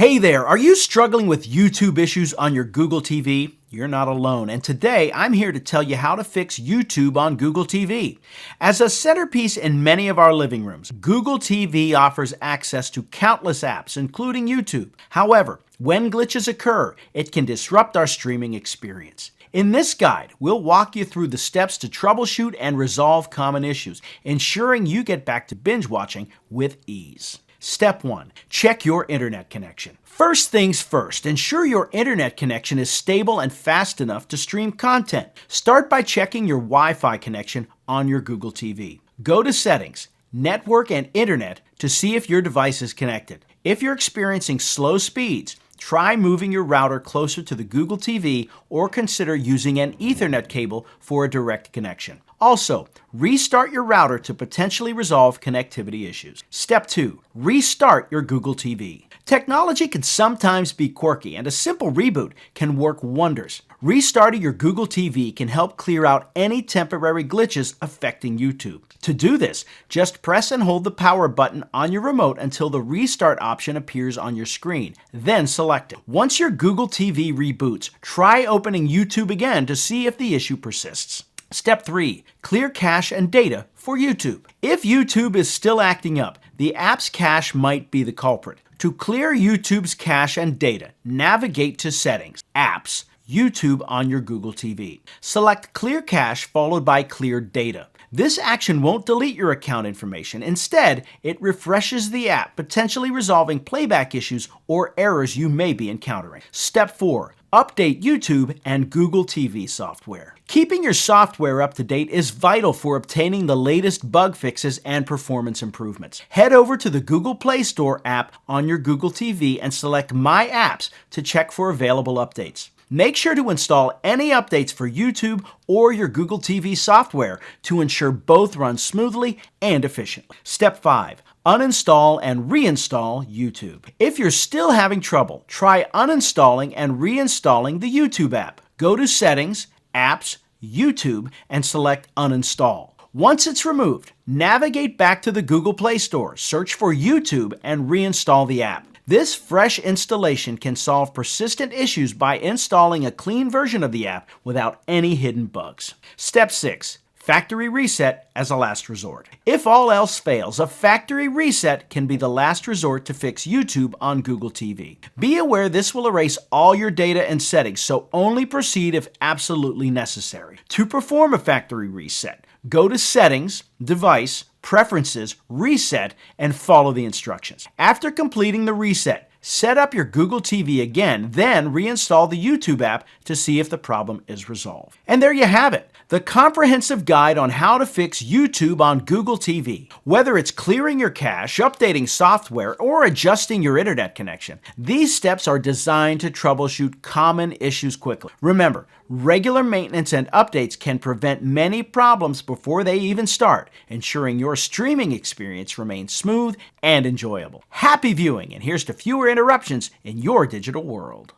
Hey there, are you struggling with YouTube issues on your Google TV? You're not alone, and today I'm here to tell you how to fix YouTube on Google TV. As a centerpiece in many of our living rooms, Google TV offers access to countless apps, including YouTube. However, when glitches occur, it can disrupt our streaming experience. In this guide, we'll walk you through the steps to troubleshoot and resolve common issues, ensuring you get back to binge watching with ease. Step 1. Check your internet connection. First things first, ensure your internet connection is stable and fast enough to stream content. Start by checking your Wi-Fi connection on your Google TV. Go to Settings, Network and Internet to see if your device is connected. If you're experiencing slow speeds, try moving your router closer to the Google TV or consider using an Ethernet cable for a direct connection. Also, restart your router to potentially resolve connectivity issues. Step 2. Restart your Google TV. Technology can sometimes be quirky, and a simple reboot can work wonders. Restarting your Google TV can help clear out any temporary glitches affecting YouTube. To do this, just press and hold the power button on your remote until the restart option appears on your screen, then select it. Once your Google TV reboots, try opening YouTube again to see if the issue persists. Step 3. Clear cache and data for YouTube. If YouTube is still acting up, the app's cache might be the culprit. To clear YouTube's cache and data, navigate to Settings, Apps, YouTube on your Google TV. Select Clear Cache followed by Clear Data. This action won't delete your account information. Instead, it refreshes the app, potentially resolving playback issues or errors you may be encountering. Step 4. Update YouTube and Google TV software. Keeping your software up to date is vital for obtaining the latest bug fixes and performance improvements. Head over to the Google Play Store app on your Google TV and select My Apps to check for available updates. Make sure to install any updates for YouTube or your Google TV software to ensure both run smoothly and efficiently. Step 5. Uninstall and reinstall YouTube. If you're still having trouble, try uninstalling and reinstalling the YouTube app. Go to Settings, Apps, YouTube, and select Uninstall. Once it's removed, navigate back to the Google Play Store, search for YouTube, and reinstall the app. This fresh installation can solve persistent issues by installing a clean version of the app without any hidden bugs. Step 6. Factory reset as a last resort. If all else fails, a factory reset can be the last resort to fix YouTube on Google TV. Be aware this will erase all your data and settings, so only proceed if absolutely necessary. To perform a factory reset, go to Settings, Device, Preferences, Reset, and follow the instructions. After completing the reset, set up your Google TV again, then reinstall the YouTube app to see if the problem is resolved. And there you have it, the comprehensive guide on how to fix YouTube on Google TV. Whether it's clearing your cache, updating software, or adjusting your internet connection, these steps are designed to troubleshoot common issues quickly. Remember, regular maintenance and updates can prevent many problems before they even start, ensuring your streaming experience remains smooth and enjoyable. Happy viewing, and here's to fewer interruptions in your digital world.